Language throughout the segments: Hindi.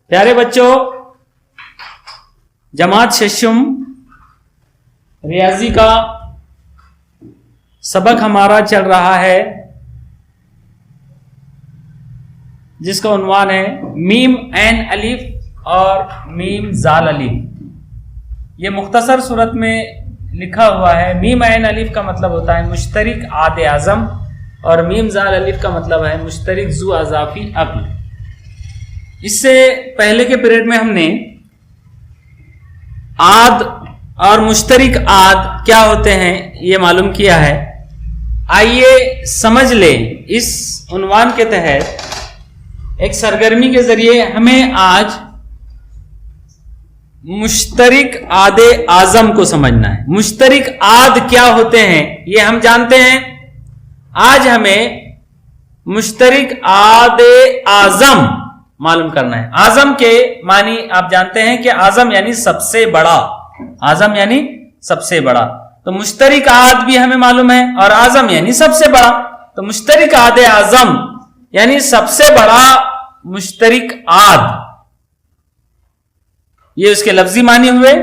प्यारे बच्चों, जमात शशुम रियाजी का सबक हमारा चल रहा है जिसका उन्वान है मीम ऐन अलिफ और मीम जाल अलिफ। ये मुख्तसर सूरत में लिखा हुआ है। मीम ऐन अलिफ का मतलब होता है मुश्तरिक आद आज़म और मीम जाल अलिफ का मतलब है मुश्तरिक जू अज़ाफी अक्ल। इससे पहले के पीरियड में हमने आद और मुश्तरिक आद क्या होते हैं ये मालूम किया है। आइए समझ लें, इस उन्वान के तहत एक सरगर्मी के जरिए हमें आज मुश्तरिक आद आज़म को समझना है। मुश्तरिक आद क्या होते हैं ये हम जानते हैं। आज हमें मुश्तरिक आद आज़म मालूम करना है। आज़म के मानी आप जानते हैं कि आज़म यानी सबसे बड़ा, आज़म यानी सबसे बड़ा। तो मुश्तरिक आद भी हमें मालूम है और आज़म यानी सबसे बड़ा। तो मुश्तरिक आद आज़म यानी सबसे बड़ा मुश्तरिक आद, ये उसके लफ्जी मानी हुए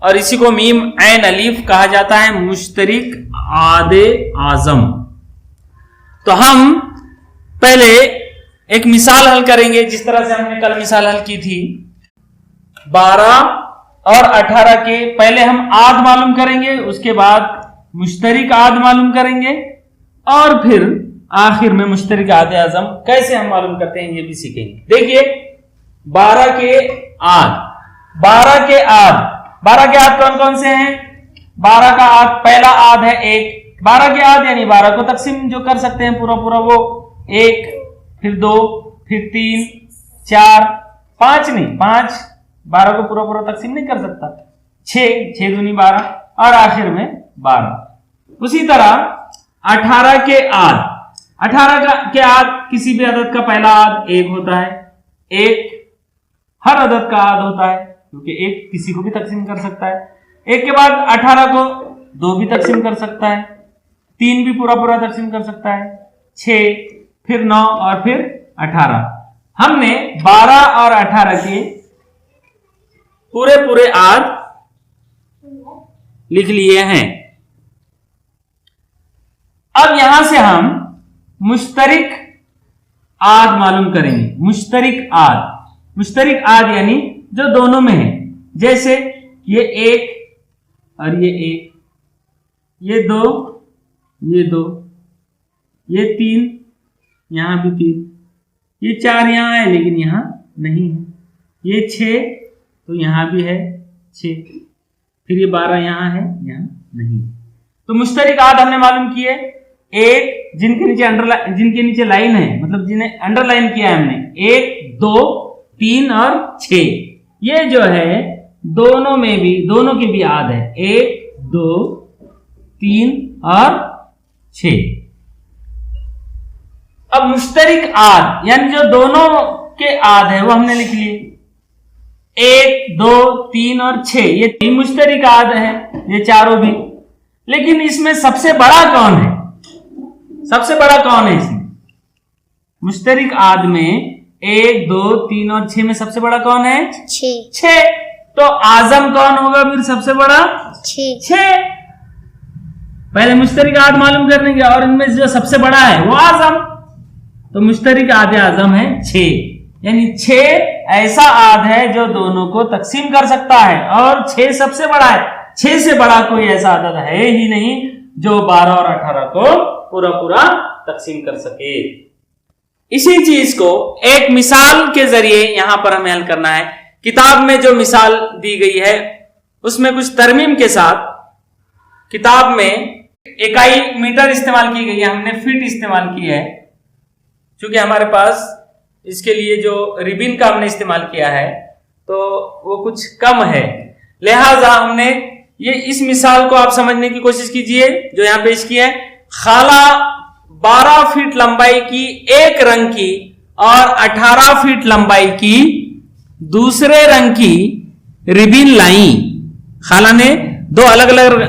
और इसी को मीम ऐन अलीफ कहा जाता है, मुश्तरिक आद आज़म। तो हम पहले एक मिसाल हल करेंगे जिस तरह से हमने कल मिसाल हल की थी। 12 और 18 के पहले हम आद मालूम करेंगे, उसके बाद मुश्तरिक आद मालूम करेंगे और फिर आखिर में मुश्तरिक आद आज़म कैसे हम मालूम करते हैं ये भी सीखेंगे। देखिए 12 के आद, 12 के आद कौन कौन से हैं? 12 का आद, पहला आद है 1। 12 के आद यानी 12 को तकसीम जो कर सकते हैं पूरा पूरा वो 1, फिर 2, फिर 3, 4, 5 नहीं, 5 12 को पूरा पूरा तकसीम नहीं कर सकता। 6 दूनी 12 और आखिर में 12। उसी तरह 18 के आद, 18 के आद किसी भी अदद का पहला आद 1 होता है। 1 हर अदद का आद होता है क्योंकि 1 किसी को भी तकसीम कर सकता है। 1 के बाद 18 को 2 भी तकसीम कर सकता है, 3 भी पूरा पूरा तकसीम कर सकता है, 6, फिर 9 और फिर 18। हमने 12 और 18 के पूरे पूरे आद लिख लिए हैं। अब यहां से हम मुश्तरिक आद मालूम करेंगे। मुश्तरिक आद यानी जो दोनों में है, जैसे ये 1 और ये 1, ये 2, ये 2, ये 3, यहां भी 3, ये 4 यहां है लेकिन यहां नहीं है, ये 6 तो यहां भी है 6, फिर ये 12 यहां है, यहां नहीं है। तो मुश्तरिक आद हमने मालूम किए। 1 जिनके नीचे लाइन है, मतलब जिन्हें अंडरलाइन किया है हमने, 1, 2, 3 और 6, ये जो है दोनों के भी आद है, 1, 2, 3 और 6। अब मुश्तरिक आद यानी जो दोनों के आद है वो हमने लिख लिए। 1, 2, 3 और 6 ये 3 मुश्तरिक आद है, ये चारों भी। लेकिन इसमें सबसे बड़ा कौन है? सबसे बड़ा कौन है इसमें? मुश्तरिक आद में 1, 2, 3 और 6 में सबसे बड़ा कौन है? 6। तो आज़म कौन होगा फिर सबसे बड़ा? 6। पहले मुश्तरिक आद मालूम करने के और इनमें जो सबसे बड़ा है वो आज़म। तो मुश्तरिक आद आज़म है 6, यानी 6 ऐसा आद है जो दोनों को तकसीम कर सकता है और 6 सबसे बड़ा है। 6 से बड़ा कोई ऐसा आदद है ही नहीं जो 12 और 18 को पूरा पूरा तकसीम कर सके। इसी चीज को एक मिसाल के जरिए यहां पर हमें हल करना है। किताब में जो मिसाल दी गई है उसमें कुछ तरमीम के साथ किताब में इकाई मीटर इस्तेमाल की गई है, हमने फीट इस्तेमाल की है। क्योंकि हमारे पास इसके लिए जो रिबिन का हमने इस्तेमाल किया है तो वो कुछ कम है, लिहाजा हमने ये इस मिसाल को आप समझने की कोशिश कीजिए जो यहां पेश की है। खाला 12 फीट लंबाई की एक रंग की और 18 फीट लंबाई की दूसरे रंग की रिबिन लाई। खाला ने 2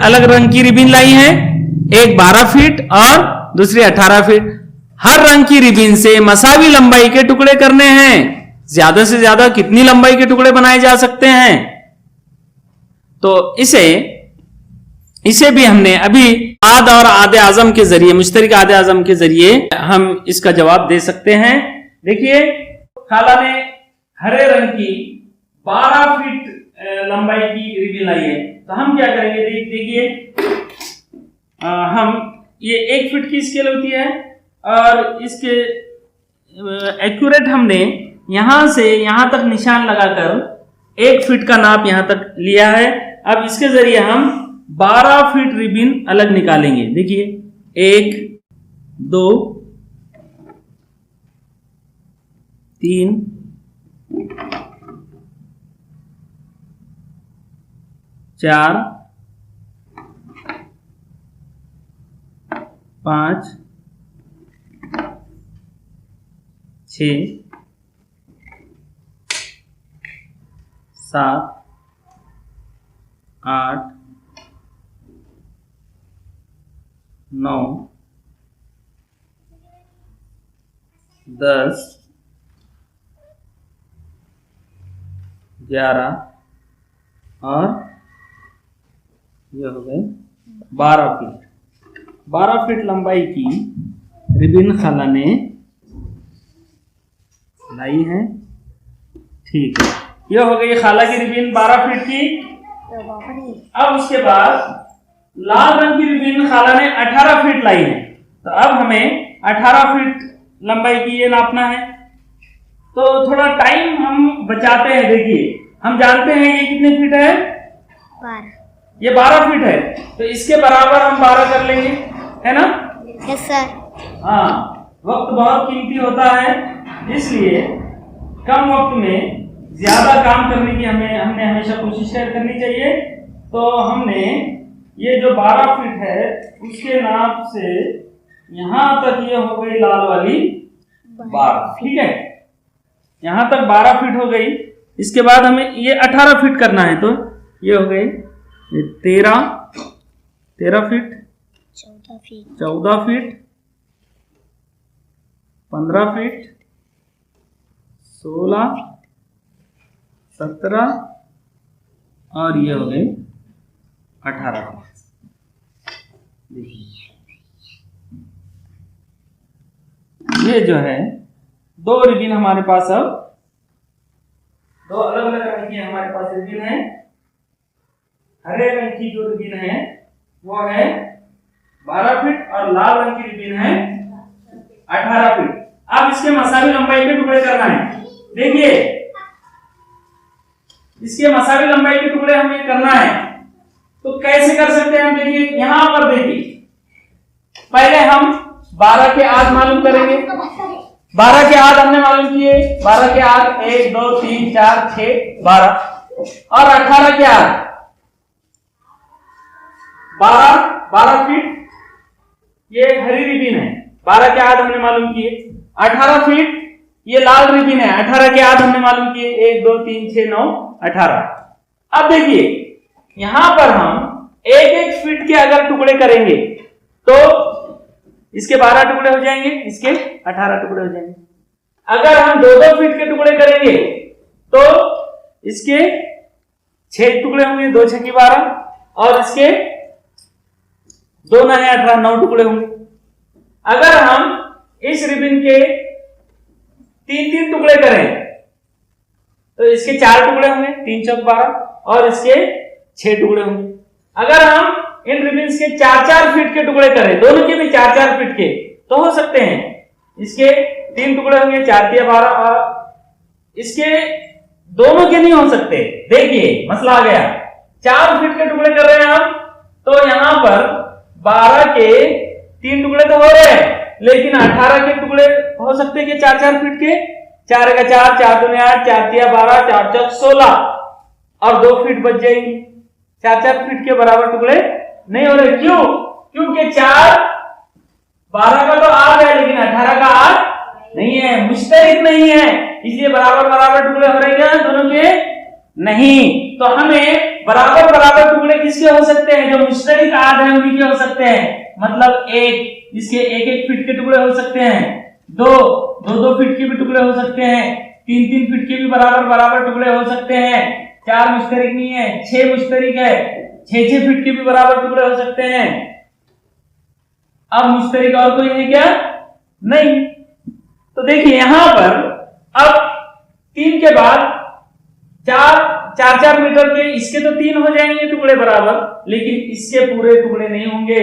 अलग रंग की रिबिन लाई है, एक 12 फीट और दूसरी 18 फीट। हर रंग की रिबिन से मसावी लंबाई के टुकड़े करने हैं। ज्यादा से ज्यादा कितनी लंबाई के टुकड़े बनाए जा सकते हैं। तो इसे भी हमने अभी आद और आधे आजम के जरिए, मुश्तरक आधे आजम के जरिए हम इसका जवाब दे सकते हैं। देखिए, खाला ने हरे रंग की 12 फीट लंबाई की रिबन लाई है, तो हम क्या करेंगे, देखिए हम ये 1 फीट की स्केल होती है और इसके एक्यूरेट हमने यहां से यहां तक निशान लगाकर 1 फीट का नाप यहां तक लिया है। अब इसके जरिए हम 12 फीट रिबन अलग निकालेंगे। देखिए 1 2 3 4 5 6 7 8 9 10 11 और ये हो गए 12 फीट। 12 फीट लंबाई की रिबन खाला ने लाई है। ठीक है, ये हो गई खाला की रिबन 12 फीट की। अब उसके बाद लाल रंग की रिबन खाला ने 18 फीट लाई है, तो अब हमें 18 फीट लंबाई की ये नापना है। तो थोड़ा टाइम हम बचाते हैं। देखिए, हम जानते हैं ये कितने फीट है, 12। ये 12 फीट है, तो इसके बराबर हम 12 कर लेंगे, है ना। Yes sir. हाँ, वक्त बहुत कीमती होता है, इसलिए कम वक्त में ज्यादा काम करने की हमने हमेशा कोशिश करनी चाहिए। तो हमने ये जो 12 फीट है उसके नाप से यहां तक ये हो गई लाल वाली 12। ठीक है, यहां तक 12 फीट हो गई। इसके बाद हमें ये 18 फीट करना है, तो ये हो गई 13 फीट, 14 फीट, 15 फीट, 16, 17 और ये हो गई 18 फीट। ये जो है 2 रिबन हमारे पास, अब 2 अलग अलग रंग की हमारे पास रिबन है। हरे रंग की जो रिबन है वो है 12 फीट और लाल रंग की रिबन है 18 फीट। अब इसके मसावी लंबाई के टुकड़े करना है। देखिए, इसके मसावी लंबाई के टुकड़े हमें करना है, तो कैसे कर सकते हैं हम। देखिए यहां पर, देखिए पहले हम 12 के आध मालूम करेंगे। 12 के आध हमने मालूम किए, 12 के आध 1 2 3 4 6 12 और 18 के आध 12 फीट। ये हरी रिबन है, 12 के आध हमने मालूम किए। 18 फीट ये लाल रिबन है, 18 के आध हमने मालूम किए। 1 2 3 6 9 18। अब देखिए यहां पर हम 1-1 फीट के अगर टुकड़े करेंगे तो इसके 12 टुकड़े हो जाएंगे, इसके 18 टुकड़े हो जाएंगे। अगर हम 2-2 फीट के टुकड़े करेंगे तो इसके 6 टुकड़े होंगे, 2 6 12 और इसके 2 9 18 9 टुकड़े होंगे। अगर हम इस रिबन के 3-3 टुकड़े करें तो इसके 4 टुकड़े होंगे, 3 चौक 12 और इसके 6 टुकड़े होंगे। अगर हम इन रिबन्स के 4-4 फीट के टुकड़े करें, दोनों के भी 4-4 फीट के, तो हो सकते हैं। इसके 3 टुकड़े होंगे, 4 3 12 और इसके दोनों के नहीं हो सकते। देखिए मसला आ गया, 4 फीट के टुकड़े कर रहे हैं हम, तो यहां पर 12 के 3 टुकड़े तो हो रहे हैं, लेकिन 18 के टुकड़े हो सकते हैं कि 4-4 फीट के। 4 का 4, 4 2 8, 4 3 12, 4 चौक 16 और 2 फीट बच जाएंगी। 4-4 फीट के बराबर टुकड़े नहीं हो रहे। क्यों? क्योंकि 4 12 का तो आध है, लेकिन 18 का आध नहीं है, मुश्तरक नहीं है, इसलिए बराबर बराबर टुकड़े हो रहे हैं दोनों के नहीं। तो हमें बराबर बराबर टुकड़े किसके हो सकते हैं, जो मुश्तरक आध है उन्हीं के हो सकते हैं। मतलब इसके 1-1 फीट के टुकड़े हो सकते हैं, 2-2 फीट के भी टुकड़े हो सकते हैं, 3-3 फीट के भी बराबर बराबर टुकड़े हो सकते हैं। 4 मुश्तरिक नहीं है, 6 मुश्तरिक है, 6-6 फीट के भी बराबर टुकड़े हो सकते हैं। अब मुश्तरिक और कोई है क्या? नहीं। तो देखिए यहां पर अब 3 के बाद 4 मीटर के इसके तो 3 हो जाएंगे टुकड़े बराबर, लेकिन इसके पूरे टुकड़े नहीं होंगे,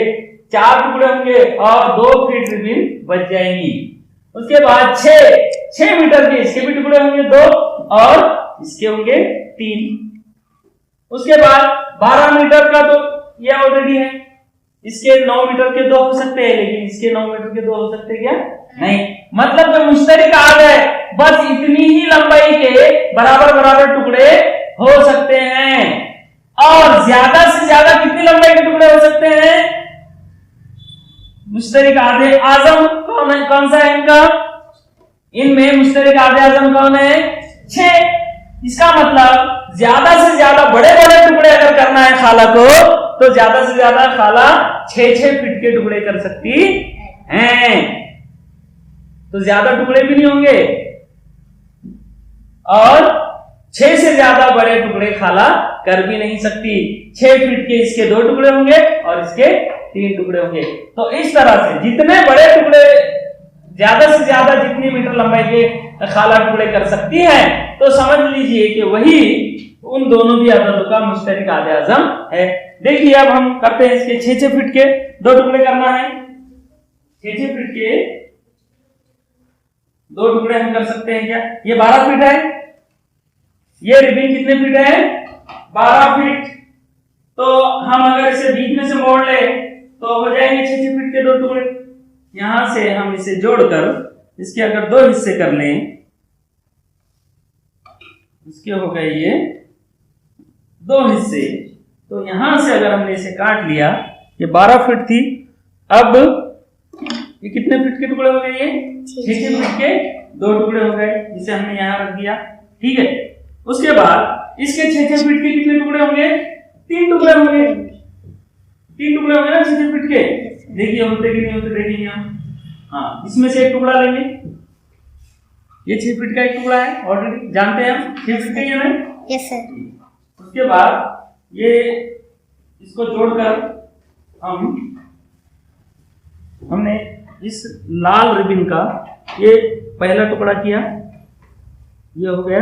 4 टुकड़े होंगे और 2 फीट रिबन बच जाएंगी। उसके बाद 6 मीटर के इसके भी टुकड़े होंगे 2 और इसके होंगे 3। उसके बाद 12 मीटर का तो ये ऑलरेडी है, इसके 9 मीटर के 2 हो सकते हैं, लेकिन इसके 9 मीटर के 2 हो सकते हैं क्या? नहीं। मतलब जो मुश्तरिक आद है बस इतनी ही लंबाई के बराबर बराबर टुकड़े हो सकते हैं। और ज्यादा से ज्यादा कितनी लंबाई के टुकड़े हो सकते हैं? मुश्तरिक आधे आजम कौन है, कौन सा है इनका? इनमें मुश्तरिक आधे आजम कौन है? 6। इसका मतलब ज्यादा से ज्यादा बड़े बड़े टुकड़े अगर करना है खाला को, तो ज्यादा से ज्यादा खाला 6-6 फीट के टुकड़े कर सकती हैं। तो ज्यादा टुकड़े भी नहीं होंगे और 6 से ज्यादा बड़े टुकड़े खाला कर भी नहीं सकती। 6 फीट के इसके 2 टुकड़े होंगे और इसके 3 टुकड़े होंगे। तो इस तरह से जितने बड़े टुकड़े ज्यादा से ज्यादा जितनी मीटर लंबाई के खाला टुकड़े कर सकती है, तो समझ लीजिए कि वही उन दोनों भी अददों का मुश्तरिक आधे आजम है। देखिए अब हम करते हैं इसके 6-6 फीट के 2 टुकड़े करना है। 6-6 फीट के 2 टुकड़े हम कर सकते हैं क्या? ये 12 फीट है, ये रिबन कितने फीट है? 12 फीट। तो हम अगर इसे बीच में से मोड़ ले तो हो जाएंगे 6-6 फीट के 2 टुकड़े। यहां से हम इसे जोड़कर इसके अगर 2 हिस्से कर लें, इसके हो गए ये 2 हिस्से, तो यहां से अगर हमने इसे काट लिया, ये 12 फीट थी, अब ये कितने फीट के टुकड़े हो गए? ये 6-6 फीट के 2 टुकड़े हो गए, जिसे हमने यहां रख दिया। ठीक है। उसके बाद इसके 6-6 फीट के कितने टुकड़े होंगे? 3 टुकड़े होंगे। 3 टुकड़े होंगे ना 6-6 फीट के। देखिए होते कि नहीं होते देखेंगे हम। हाँ, इसमें से एक टुकड़ा लेंगे, ये 6 फीट का एक टुकड़ा है, ऑलरेडी जानते हैं हम 6 फीट का ही है ना? Yes sir. उसके बाद ये इसको जोड़कर हमने इस लाल रिबन का ये पहला टुकड़ा किया, ये हो गया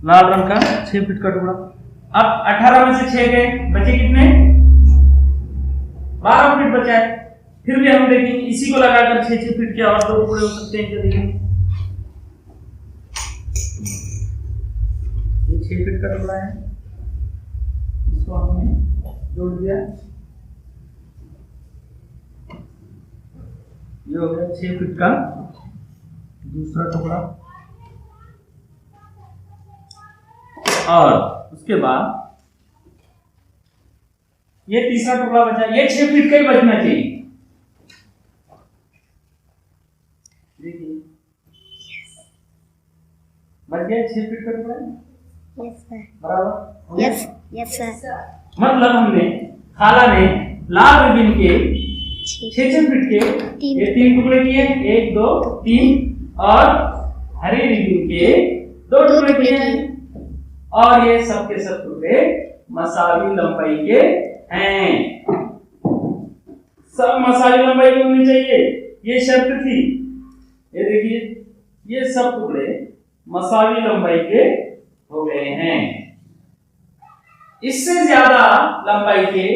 लाल रंग का 6 फीट का टुकड़ा। अब 18 में से 6 गए, बचे कितने? 12 फीट बचा है। फिर भी हम देखेंगे इसी को लगाकर 6-6 फीट के और 2 टुकड़े हो सकते हैं क्या? देखेंगे ये 6 फीट का टुकड़ा है, इसको हमने जोड़ दिया, ये हो गया 6 फीट का दूसरा टुकड़ा। और उसके बाद ये तीसरा टुकड़ा बचा, ये 6 फीट का ही बचना चाहिए। देखिए बच गया 6 फीट का टुकड़ा। Yes sir. बराबर? Yes sir. मतलब हमने खाला ने लाल रिबन के 6-6 फीट के ये 3 टुकड़े किए, 1 2 3, और हरे रिबन के 2 टुकड़े किए हैं, और ये सब के सब टुकड़े मसावी लंबाई के हैं। सब मसावी लंबाई के होने चाहिए, ये शर्त थी। ये देखिए ये सब टुकड़े मसावी लंबाई के हो गए हैं। इससे ज्यादा लंबाई के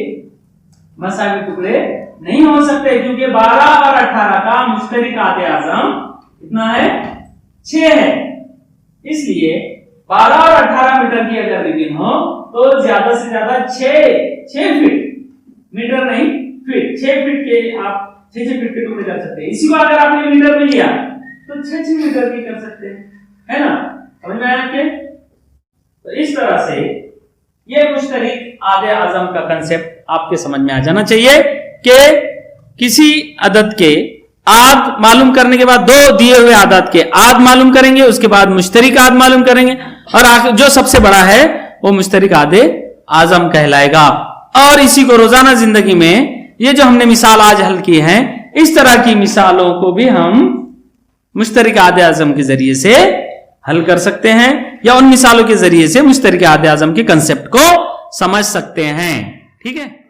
मसावी टुकड़े नहीं हो सकते, क्योंकि 12 और 18 का मुश्तरिक आधे आजम कितना है? 6 है। इसलिए 12 और 18 मीटर की अगर रिबन हो तो ज्यादा से ज्यादा 6 फीट, मीटर नहीं फीट, 6 फीट के आप 6 फीट के टुकड़े कर सकते हैं। इसी को अगर आपने मीटर में लिया तो 6 मीटर की कर सकते हैं, है ना? समझ में आया आपके? तो इस तरह से ये मुश्तरिक आधे आजम का कंसेप्ट आपके समझ में आ जाना चाहिए कि किसी अदद के आद मालूम करने के बाद 2 दिए हुए आदात के आद मालूम करेंगे, उसके बाद मुश्तरिक आद मालूम करेंगे, और जो सबसे बड़ा है वो मुश्तरिक आधे आजम कहलाएगा। और इसी को रोजाना जिंदगी में ये जो हमने मिसाल आज हल की है, इस तरह की मिसालों को भी हम मुश्तरक आदे आजम के जरिए से हल कर सकते हैं, या उन मिसालों के जरिए से मुश्तरक आदे आजम के कंसेप्ट को समझ सकते हैं। ठीक है।